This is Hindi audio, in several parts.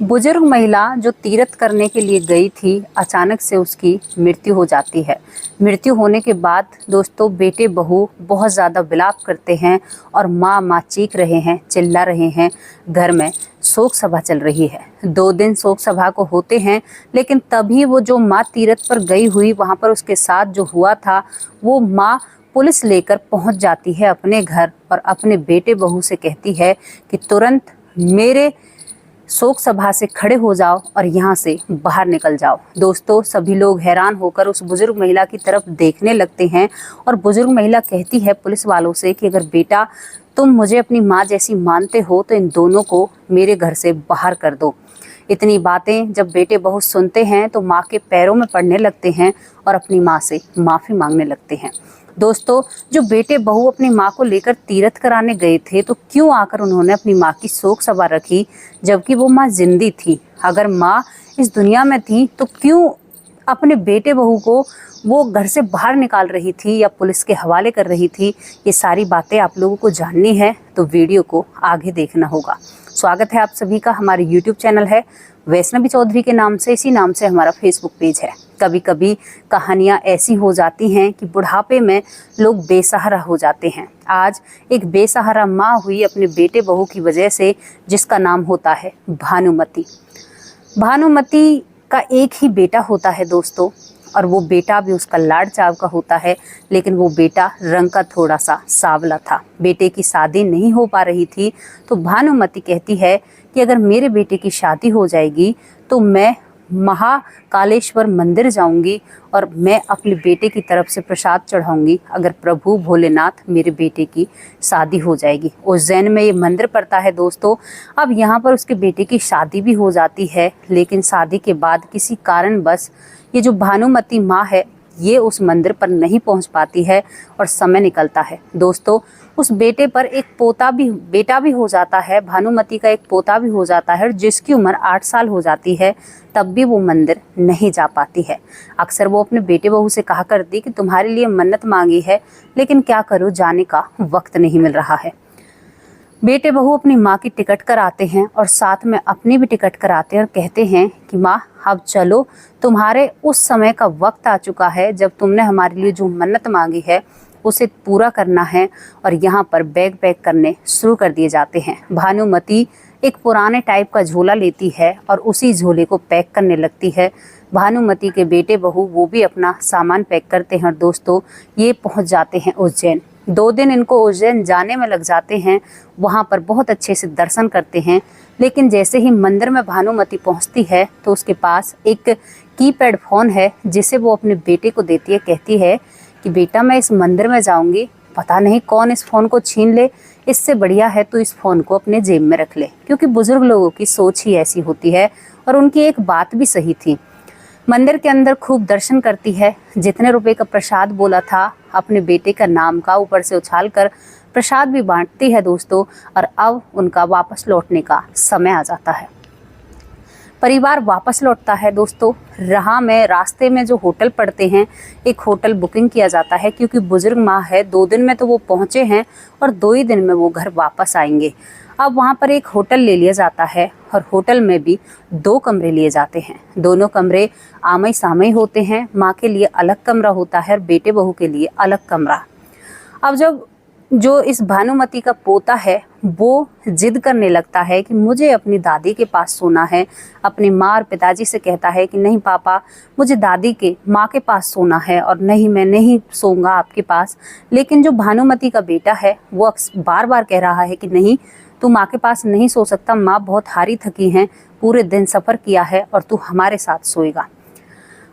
बुजुर्ग महिला जो तीर्थ करने के लिए गई थी, अचानक से उसकी मृत्यु हो जाती है। मृत्यु होने के बाद दोस्तों बेटे बहू बहुत ज़्यादा विलाप करते हैं और माँ माँ चीख रहे हैं, चिल्ला रहे हैं। घर में शोक सभा चल रही है। 2 दिन शोक सभा को होते हैं, लेकिन तभी वो जो माँ तीर्थ पर गई हुई, वहाँ पर उसके साथ जो हुआ था, वो माँ पुलिस लेकर पहुँच जाती है अपने घर और अपने बेटे बहू से कहती है कि तुरंत मेरे शोक सभा से खड़े हो जाओ और यहाँ से बाहर निकल जाओ। दोस्तों सभी लोग हैरान होकर उस बुजुर्ग महिला की तरफ देखने लगते हैं और बुजुर्ग महिला कहती है पुलिस वालों से कि अगर बेटा तुम मुझे अपनी माँ जैसी मानते हो तो इन दोनों को मेरे घर से बाहर कर दो। इतनी बातें जब बेटे बहू सुनते हैं तो माँ के पैरों में पड़ने लगते हैं और अपनी माँ से माफ़ी मांगने लगते हैं। दोस्तों जो बेटे बहू अपनी माँ को लेकर तीर्थ कराने गए थे, तो क्यों आकर उन्होंने अपनी माँ की शोक सभा रखी, जबकि वो माँ जिंदी थी। अगर माँ इस दुनिया में थी तो क्यों अपने बेटे बहू को वो घर से बाहर निकाल रही थी या पुलिस के हवाले कर रही थी। ये सारी बातें आप लोगों को जाननी है तो वीडियो को आगे देखना होगा। स्वागत है आप सभी का। हमारे YouTube चैनल है वैष्णवी चौधरी के नाम से, इसी नाम से हमारा Facebook पेज है। कभी कभी कहानियाँ ऐसी हो जाती हैं कि बुढ़ापे में लोग बेसहारा हो जाते हैं। आज एक बेसहारा माँ हुई अपने बेटे बहू की वजह से, जिसका नाम होता है भानुमति। भानुमति का एक ही बेटा होता है दोस्तों, और वो बेटा भी उसका लाड चाव का होता है, लेकिन वो बेटा रंग का थोड़ा सा सांवला था। बेटे की शादी नहीं हो पा रही थी, तो भानुमति कहती है कि अगर मेरे बेटे की शादी हो जाएगी तो मैं महाकालेश्वर मंदिर जाऊंगी और मैं अपने बेटे की तरफ से प्रसाद चढ़ाऊंगी अगर प्रभु भोलेनाथ मेरे बेटे की शादी हो जाएगी। उज्जैन में ये मंदिर पड़ता है दोस्तों। अब यहाँ पर उसके बेटे की शादी भी हो जाती है, लेकिन शादी के बाद किसी कारणवश ये जो भानुमति माँ है ये उस मंदिर पर नहीं पहुँच पाती है और समय निकलता है। दोस्तों उस बेटे पर एक बेटा भी हो जाता है। भानुमति का एक पोता भी हो जाता है, जिसकी उम्र 8 साल हो जाती है, तब भी वो मंदिर नहीं जा पाती है। अक्सर वो अपने बेटे बहू से कहा करती कि तुम्हारे लिए मन्नत मांगी है, लेकिन क्या करूँ, जाने का वक्त नहीं मिल रहा है। बेटे बहू अपनी माँ की टिकट कराते हैं और साथ में अपनी भी टिकट कराते हैं और कहते हैं कि माँ अब चलो, तुम्हारे उस समय का वक्त आ चुका है जब तुमने हमारे लिए जो मन्नत मांगी है उसे पूरा करना है। और यहाँ पर बैग पैक करने शुरू कर दिए जाते हैं। भानुमति एक पुराने टाइप का झोला लेती है और उसी झोले को पैक करने लगती है। भानुमति के बेटे बहू वो भी अपना सामान पैक करते हैं और दोस्तों ये पहुँच जाते हैं उज्जैन। 2 दिन इनको उज्जैन जाने में लग जाते हैं। वहाँ पर बहुत अच्छे से दर्शन करते हैं, लेकिन जैसे ही मंदिर में भानुमति पहुँचती है तो उसके पास एक कीपैड फ़ोन है, जिसे वो अपने बेटे को देती है। कहती है कि बेटा मैं इस मंदिर में जाऊँगी, पता नहीं कौन इस फ़ोन को छीन ले, इससे बढ़िया है तो इस फ़ोन को अपने जेब में रख ले। क्योंकि बुज़ुर्ग लोगों की सोच ही ऐसी होती है और उनकी एक बात भी सही थी। मंदिर के अंदर खूब दर्शन करती है। जितने रुपए का प्रसाद बोला था अपने बेटे का नाम का, ऊपर से उछाल कर प्रसाद भी बांटती है दोस्तों। और अब उनका वापस लौटने का समय आ जाता है। परिवार वापस लौटता है दोस्तों। रास्ते में जो होटल पड़ते हैं, एक होटल बुकिंग किया जाता है, क्योंकि बुजुर्ग माँ है। 2 दिन में तो वो पहुँचे हैं और 2 ही दिन में वो घर वापस आएंगे। अब वहाँ पर एक होटल ले लिया जाता है और होटल में भी 2 कमरे लिए जाते हैं। दोनों कमरे आमने सामने होते हैं। माँ के लिए अलग कमरा होता है और बेटे बहू के लिए अलग कमरा। अब जब जो इस भानुमति का पोता है वो जिद करने लगता है कि मुझे अपनी दादी के पास सोना है, अपनी माँ और पिताजी से कहता है कि नहीं पापा, मुझे दादी के माँ के पास सोना है और नहीं, मैं नहीं सोऊंगा आपके पास। लेकिन जो भानुमति का बेटा है वो बार बार कह रहा है कि नहीं, तू माँ के पास नहीं सो सकता, माँ बहुत हारी थकी हैं, पूरे दिन सफ़र किया है और तू हमारे साथ सोएगा।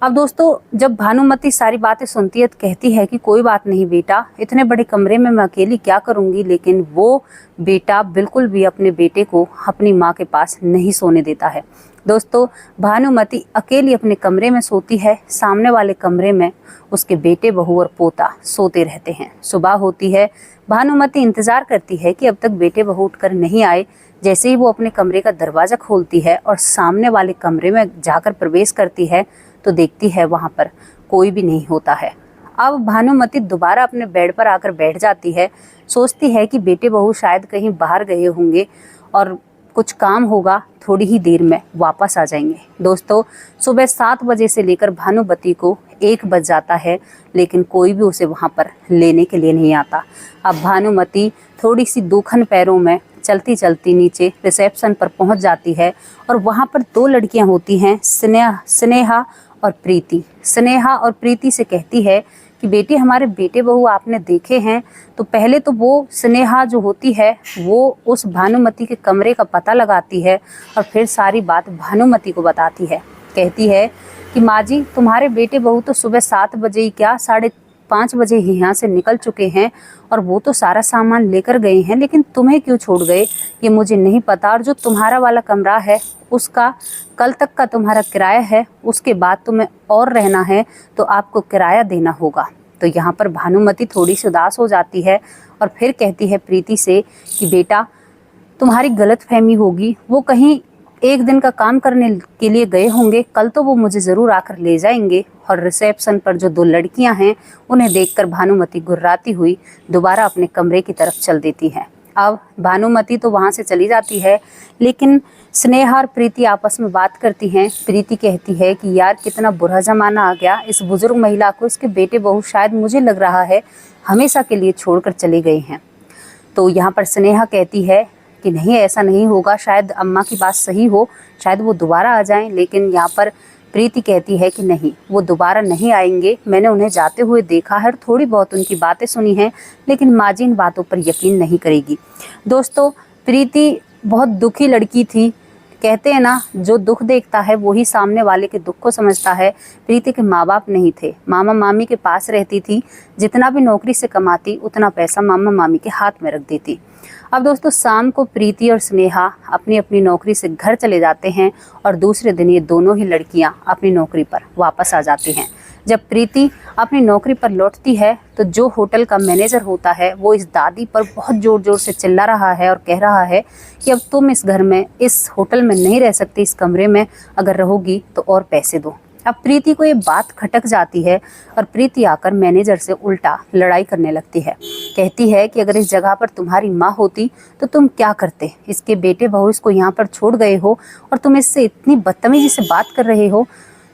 अब दोस्तों जब भानुमति सारी बातें सुनती है तो कहती है कि कोई बात नहीं बेटा, इतने बड़े कमरे में मैं अकेली क्या करूँगी। लेकिन वो बेटा बिल्कुल भी अपने बेटे को अपनी माँ के पास नहीं सोने देता है। दोस्तों भानुमति अकेली अपने कमरे में सोती है। सामने वाले कमरे में उसके बेटे बहू और पोता सोते रहते हैं। सुबह होती है। भानुमति इंतज़ार करती है कि अब तक बेटे बहू उठकर नहीं आए। जैसे ही वो अपने कमरे का दरवाज़ा खोलती है और सामने वाले कमरे में जाकर प्रवेश करती है तो देखती है वहाँ पर कोई भी नहीं होता है। अब भानुमति दोबारा अपने बेड पर आकर बैठ जाती है। सोचती है कि बेटे बहू शायद कहीं बाहर गए होंगे और कुछ काम होगा, थोड़ी ही देर में वापस आ जाएंगे। दोस्तों सुबह 7 बजे से लेकर भानुमति को 1 बज जाता है, लेकिन कोई भी उसे वहाँ पर लेने के लिए नहीं आता। अब भानुमति थोड़ी सी दुखन पैरों में चलती चलती नीचे रिसेप्शन पर पहुँच जाती है और वहाँ पर 2 लड़कियाँ होती हैं, स्नेहा और प्रीति। स्नेहा और प्रीति से कहती है कि बेटी हमारे बेटे बहू आपने देखे हैं। तो पहले तो वो स्नेहा जो होती है वो उस भानुमति के कमरे का पता लगाती है और फिर सारी बात भानुमति को बताती है। कहती है कि माँ जी तुम्हारे बेटे बहू तो सुबह 7 बजे ही क्या 5:30 बजे ही यहाँ से निकल चुके हैं और वो तो सारा सामान लेकर गए हैं, लेकिन तुम्हें क्यों छोड़ गए ये मुझे नहीं पता। और जो तुम्हारा वाला कमरा है उसका कल तक का तुम्हारा किराया है, उसके बाद तुम्हें और रहना है तो आपको किराया देना होगा। तो यहाँ पर भानुमति थोड़ी सी उदास हो जाती है और फिर कहती है प्रीति से कि बेटा तुम्हारी गलतफहमी होगी, वो कहीं 1 दिन का काम करने के लिए गए होंगे, कल तो वो मुझे ज़रूर आकर ले जाएंगे। और रिसेप्शन पर जो 2 लड़कियां हैं उन्हें देखकर भानुमति गुर्राती हुई दोबारा अपने कमरे की तरफ चल देती है। अब भानुमति तो वहाँ से चली जाती है, लेकिन स्नेहा और प्रीति आपस में बात करती हैं। प्रीति कहती है कि यार कितना बुरा ज़माना आ गया, इस बुज़ुर्ग महिला को इसके बेटे बहू शायद मुझे लग रहा है हमेशा के लिए छोड़कर चले गए हैं। तो यहाँ पर स्नेहा कहती है कि नहीं ऐसा नहीं होगा, शायद अम्मा की बात सही हो, शायद वो दोबारा आ जाएं। लेकिन यहाँ पर प्रीति कहती है कि नहीं वो दोबारा नहीं आएंगे, मैंने उन्हें जाते हुए देखा है और थोड़ी बहुत उनकी बातें सुनी हैं, लेकिन माँ जी इन बातों पर यकीन नहीं करेगी। दोस्तों प्रीति बहुत दुखी लड़की थी। कहते हैं ना जो दुख देखता है वही सामने वाले के दुख को समझता है। प्रीति के माँ बाप नहीं थे, मामा मामी के पास रहती थी, जितना भी नौकरी से कमाती उतना पैसा मामा मामी के हाथ में रख देती। अब दोस्तों शाम को प्रीति और स्नेहा अपनी अपनी नौकरी से घर चले जाते हैं और दूसरे दिन ये दोनों ही लड़कियां अपनी नौकरी पर वापस आ जाती हैं। जब प्रीति अपनी नौकरी पर लौटती है तो जो होटल का मैनेजर होता है वो इस दादी पर बहुत ज़ोर ज़ोर से चिल्ला रहा है और कह रहा है कि अब तुम इस घर में इस होटल में नहीं रह सकती, इस कमरे में अगर रहोगी तो और पैसे दो। अब प्रीति को ये बात खटक जाती है और प्रीति आकर मैनेजर से उल्टा लड़ाई करने लगती है। कहती है कि अगर इस जगह पर तुम्हारी माँ होती तो तुम क्या करते, इसके बेटे बहू इसको यहाँ पर छोड़ गए हो और तुम इससे इतनी बदतमीजी से बात कर रहे हो।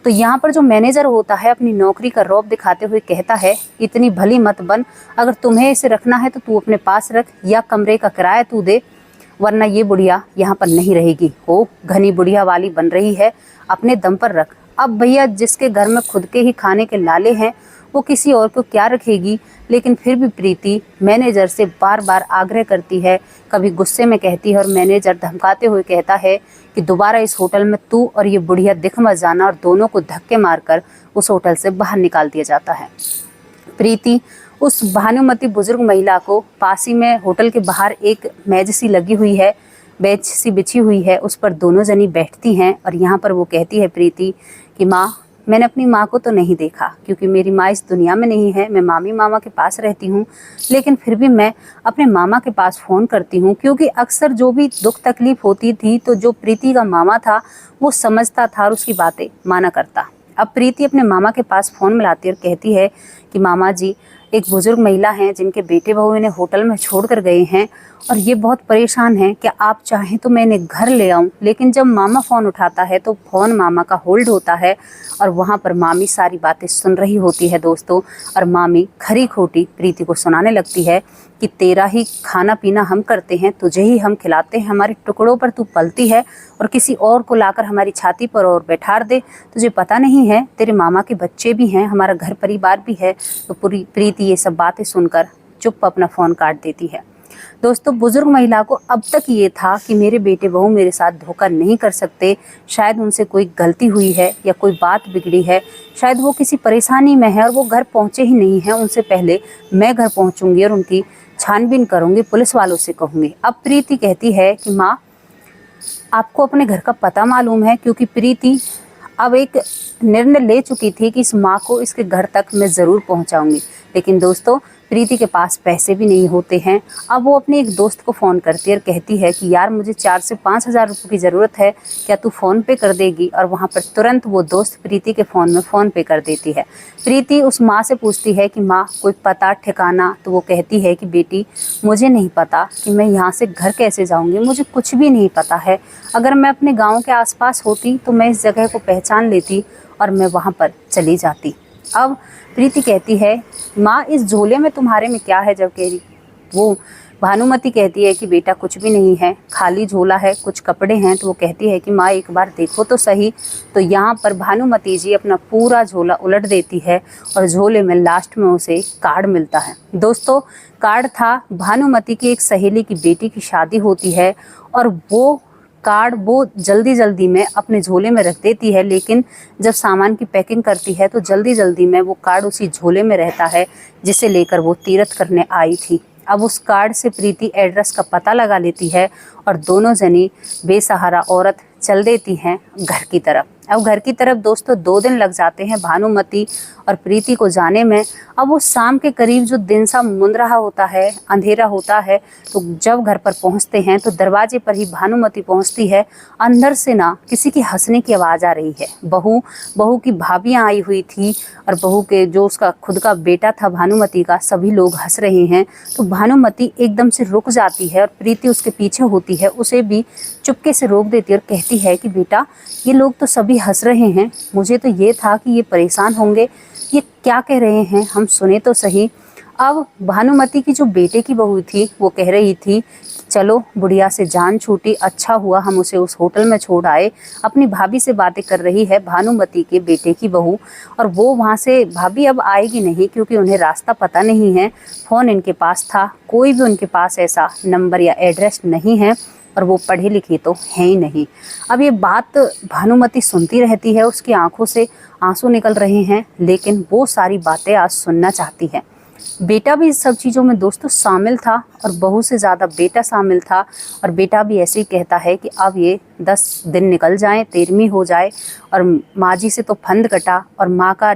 तो यहाँ पर जो मैनेजर होता है अपनी नौकरी का रौब दिखाते हुए कहता है इतनी भली मत बन, अगर तुम्हें इसे रखना है तो तू अपने पास रख या कमरे का किराया तू दे, वरना ये बुढ़िया यहाँ पर नहीं रहेगी। हो घनी बुढ़िया वाली बन रही है, अपने दम पर रख। अब भैया जिसके घर में खुद के ही खाने के लाले हैं वो किसी और को क्या रखेगी। लेकिन फिर भी प्रीति मैनेजर से बार बार आग्रह करती है, कभी गुस्से में कहती है और मैनेजर धमकाते हुए कहता है कि दोबारा इस होटल में तू और ये बुढ़िया दिख मत जाना, और दोनों को धक्के मारकर उस होटल से बाहर निकाल दिया जाता है। प्रीति उस भानुमति बुजुर्ग महिला को पास ही में होटल के बाहर एक मेज सी लगी हुई है, बेंच सी बिछी हुई है, उस पर दोनों जनी बैठती हैं और यहाँ पर वो कहती है प्रीति कि माँ मैंने अपनी माँ को तो नहीं देखा क्योंकि मेरी माँ इस दुनिया में नहीं है, मैं मामी मामा के पास रहती हूँ, लेकिन फिर भी मैं अपने मामा के पास फ़ोन करती हूँ क्योंकि अक्सर जो भी दुख तकलीफ़ होती थी तो जो प्रीति का मामा था वो समझता था और उसकी बातें माना करता। अब प्रीति अपने मामा के पास फ़ोन मिलाती और कहती है कि मामा जी एक बुज़ुर्ग महिला हैं जिनके बेटे बहू इन्हें होटल में छोड़ कर गए हैं और ये बहुत परेशान हैं, क्या आप चाहें तो मैं इन्हें घर ले आऊं। लेकिन जब मामा फ़ोन उठाता है तो फ़ोन मामा का होल्ड होता है और वहाँ पर मामी सारी बातें सुन रही होती है दोस्तों, और मामी खरी खोटी प्रीति को सुनाने लगती है कि तेरा ही खाना पीना हम करते हैं, तुझे ही हम खिलाते हैं, हमारे टुकड़ों पर तू पलती है और किसी और को लाकर हमारी छाती पर और बैठा दे, तुझे पता नहीं है तेरे मामा के बच्चे भी हैं, हमारा घर परिवार भी है। तो पूरी प्रीति ये सब बातें सुनकर चुप अपना फ़ोन काट देती है। दोस्तों बुजुर्ग महिला को अब तक ये था कि मेरे बेटे बहू मेरे साथ धोखा नहीं कर सकते, शायद उनसे कोई गलती हुई है या कोई बात बिगड़ी है, शायद वो किसी परेशानी में है और वो घर पहुँचे ही नहीं हैं, उनसे पहले मैं घर पहुँचूंगी और उनकी छानबीन करूँगी, पुलिस वालों से कहूँगी। अब प्रीति कहती है कि माँ आपको अपने घर का पता मालूम है, क्योंकि प्रीति अब एक निर्णय ले चुकी थी कि इस माँ को इसके घर तक मैं ज़रूर पहुँचाऊँगी। लेकिन दोस्तों प्रीति के पास पैसे भी नहीं होते हैं। अब वो अपने एक दोस्त को फ़ोन करती है और कहती है कि यार मुझे 4 से 5 हज़ार रुपये की ज़रूरत है, क्या तू फ़ोन पे कर देगी? और वहाँ पर तुरंत वो दोस्त प्रीति के फ़ोन में फ़ोन पे कर देती है। प्रीति उस माँ से पूछती है कि माँ कोई पता ठिकाना? तो वो कहती है कि बेटी मुझे नहीं पता कि मैं यहाँ से घर कैसे जाऊँगी, मुझे कुछ भी नहीं पता है। अगर मैं अपने गाँव के आसपास होती तो मैं इस जगह को पहचान लेती और मैं वहाँ पर चली जाती। अब प्रीति कहती है माँ इस झोले में तुम्हारे में क्या है? जब कह रही वो भानुमति कहती है कि बेटा कुछ भी नहीं है, खाली झोला है, कुछ कपड़े हैं। तो वो कहती है कि माँ एक बार देखो तो सही। तो यहाँ पर भानुमति जी अपना पूरा झोला उलट देती है और झोले में लास्ट में उसे कार्ड मिलता है। दोस्तों कार्ड था भानुमति की एक सहेली की बेटी की शादी होती है और वो कार्ड वो जल्दी जल्दी में अपने झोले में रख देती है, लेकिन जब सामान की पैकिंग करती है तो जल्दी जल्दी में वो कार्ड उसी झोले में रहता है जिसे लेकर वो तीर्थ करने आई थी। अब उस कार्ड से प्रीति एड्रेस का पता लगा लेती है और दोनों जनी बेसहारा औरत चल देती हैं घर की तरफ। अब घर की तरफ दोस्तों 2 दिन लग जाते हैं भानुमति और प्रीति को जाने में। अब वो शाम के करीब जो दिन सा मुंद रहा होता है, अंधेरा होता है, तो जब घर पर पहुंचते हैं तो दरवाजे पर ही भानुमति पहुंचती है। अंदर से ना किसी की हंसने की आवाज़ आ रही है। बहू की भाभियाँ आई हुई थी और बहू के जो उसका खुद का बेटा था भानुमति का, सभी लोग हंस रहे हैं। तो भानुमति एकदम से रुक जाती है और प्रीति उसके पीछे होती है, उसे भी चुपके से रोक देती है और कहती है कि बेटा ये लोग तो सभी हंस रहे हैं, मुझे तो ये था कि ये परेशान होंगे, ये क्या कह रहे हैं, हम सुने तो सही। अब भानुमति की जो बेटे की बहू थी वो कह रही थी चलो बुढ़िया से जान छूटी, अच्छा हुआ हम उसे उस होटल में छोड़ आए। अपनी भाभी से बातें कर रही है भानुमति के बेटे की बहू, और वो वहाँ से भाभी अब आएगी नहीं क्योंकि उन्हें रास्ता पता नहीं है। फ़ोन इनके पास था, कोई भी उनके पास ऐसा नंबर या एड्रेस नहीं है और वो पढ़े लिखे तो हैं ही नहीं। अब ये बात भानुमति सुनती रहती है, उसकी आंखों से आंसू निकल रहे हैं, लेकिन वो सारी बातें आज सुनना चाहती है। बेटा भी इस सब चीज़ों में दोस्तों शामिल था और बहू से ज़्यादा बेटा शामिल था। और बेटा भी ऐसे ही कहता है कि अब ये 10 दिन निकल जाएं, 13वीं हो जाए और माँ जी से तो फंद कटा और माँ का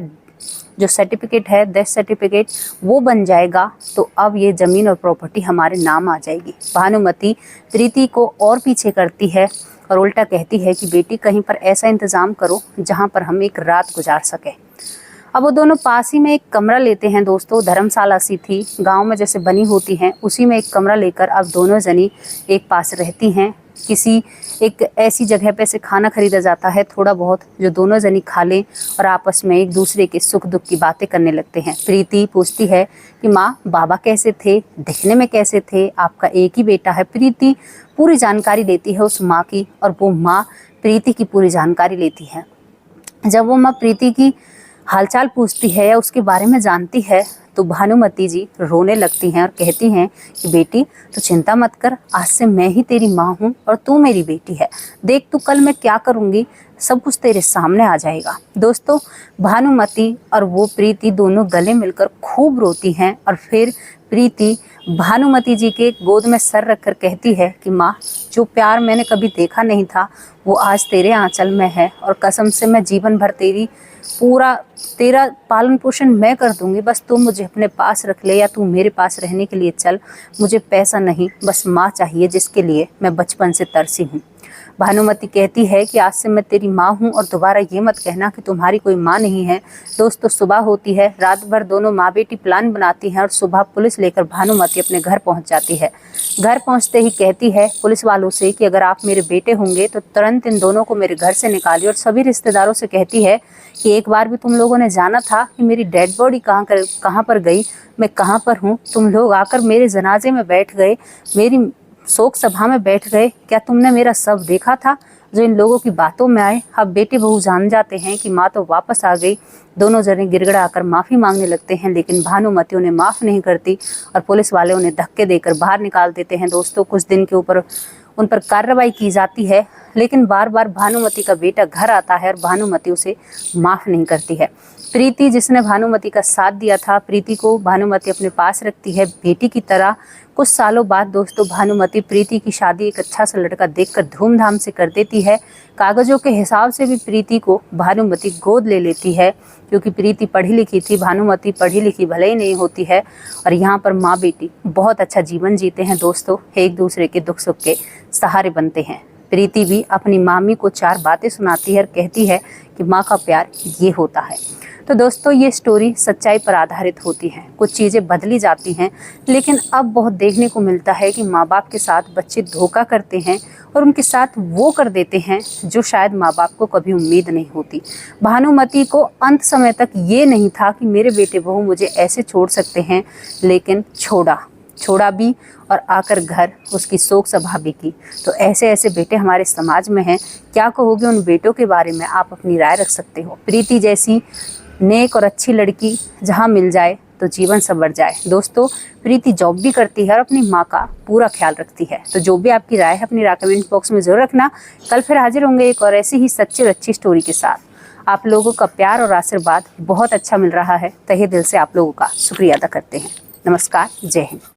जो सर्टिफिकेट है, डेथ सर्टिफिकेट, वो बन जाएगा, तो अब ये ज़मीन और प्रॉपर्टी हमारे नाम आ जाएगी। भानुमति प्रीति को और पीछे करती है और उल्टा कहती है कि बेटी कहीं पर ऐसा इंतज़ाम करो जहाँ पर हम एक रात गुजार सकें। अब वो दोनों पास ही में एक कमरा लेते हैं दोस्तों, धर्मशाला सी थी, गांव में जैसे बनी होती हैं, उसी में एक कमरा लेकर अब दोनों जनी एक पास रहती हैं। किसी एक ऐसी जगह पे से खाना खरीदा जाता है थोड़ा बहुत, जो दोनों जनी खा लें और आपस में एक दूसरे के सुख दुख की बातें करने लगते हैं। प्रीति पूछती है कि माँ बाबा कैसे थे, दिखने में कैसे थे, आपका एक ही बेटा है। प्रीति पूरी जानकारी लेती है उस माँ की और वो माँ प्रीति की पूरी जानकारी लेती है। जब वो माँ प्रीति की हालचाल पूछती है या उसके बारे में जानती है तो भानुमति जी रोने लगती हैं और कहती हैं कि बेटी तो चिंता मत कर, आज से मैं ही तेरी माँ हूँ और तू मेरी बेटी है। देख तू कल मैं क्या करूँगी, सब कुछ तेरे सामने आ जाएगा। दोस्तों भानुमति और वो प्रीति दोनों गले मिलकर खूब रोती हैं और फिर प्रीति भानुमति जी के गोद में सर रखकर कहती है कि माँ जो प्यार मैंने कभी देखा नहीं था वो आज तेरे आंचल में है और कसम से मैं जीवन भर तेरा पालन पोषण मैं कर दूंगी, बस तू मुझे अपने पास रख ले या तू मेरे पास रहने के लिए चल। मुझे पैसा नहीं, बस माँ चाहिए जिसके लिए मैं बचपन से तरसी हूँ। भानुमति कहती है कि आज से मैं तेरी माँ हूँ और दोबारा ये मत कहना कि तुम्हारी कोई माँ नहीं है। दोस्तों सुबह होती है, रात भर दोनों माँ बेटी प्लान बनाती हैं और सुबह पुलिस लेकर भानुमति अपने घर पहुँच जाती है। घर पहुँचते ही कहती है पुलिस वालों से कि अगर आप मेरे बेटे होंगे तो तुरंत इन दोनों को मेरे घर से निकालिए। और सभी रिश्तेदारों से कहती है कि एक बार भी तुम लोगों ने जाना था कि मेरी डेड बॉडी कहाँ पर गई, मैं कहाँ पर हूँ, तुम लोग आकर मेरे जनाजे में बैठ गए, मेरी शोक सभा में बैठ गए, क्या तुमने मेरा शव देखा था? जो इन लोगों की बातों में आए। अब बेटे बहू जान जाते हैं कि माँ तो वापस आ गई। दोनों जने गिड़गिड़ा कर माफ़ी मांगने लगते हैं, लेकिन भानुमति उन्हें माफ़ नहीं करती और पुलिस वाले उन्हें धक्के देकर बाहर निकाल देते हैं। दोस्तों कुछ दिन के ऊपर उन पर कार्रवाई की जाती है, लेकिन बार बार भानुमति का बेटा घर आता है और भानुमति उसे माफ़ नहीं करती है। प्रीति जिसने भानुमति का साथ दिया था, प्रीति को भानुमति अपने पास रखती है बेटी की तरह। कुछ सालों बाद दोस्तों भानुमति प्रीति की शादी एक अच्छा सा लड़का देखकर धूमधाम से कर देती है। कागजों के हिसाब से भी प्रीति को भानुमति गोद ले लेती है, क्योंकि प्रीति पढ़ी लिखी थी, भानुमति पढ़ी लिखी भले ही नहीं होती है। और यहाँ पर माँ बेटी बहुत अच्छा जीवन जीते हैं दोस्तों, एक दूसरे के दुख सुख के सहारे बनते हैं। प्रीति भी अपनी मामी को 4 बातें सुनाती है और कहती है कि माँ का प्यार ये होता है। तो दोस्तों ये स्टोरी सच्चाई पर आधारित होती है। कुछ चीज़ें बदली जाती हैं, लेकिन अब बहुत देखने को मिलता है कि माँ बाप के साथ बच्चे धोखा करते हैं और उनके साथ वो कर देते हैं जो शायद माँ बाप को कभी उम्मीद नहीं होती। भानुमति को अंत समय तक ये नहीं था कि मेरे बेटे बहू मुझे ऐसे छोड़ सकते हैं, लेकिन छोड़ा भी और आकर घर उसकी शोक सभा भी की। तो ऐसे ऐसे बेटे हमारे समाज में हैं। क्या कहोगे उन बेटों के बारे में? आप अपनी राय रख सकते हो। प्रीति जैसी नेक और अच्छी लड़की जहां मिल जाए तो जीवन संवर जाए। दोस्तों प्रीति जॉब भी करती है और अपनी माँ का पूरा ख्याल रखती है। तो जो भी आपकी राय है अपनी राय कमेंट बॉक्स में जरूर रखना। कल फिर हाजिर होंगे एक और ऐसी ही सच्ची और अच्छी स्टोरी के साथ। आप लोगों का प्यार और आशीर्वाद बहुत अच्छा मिल रहा है, तहे दिल से आप लोगों का शुक्रिया अदा करते हैं। नमस्कार, जय हिंद।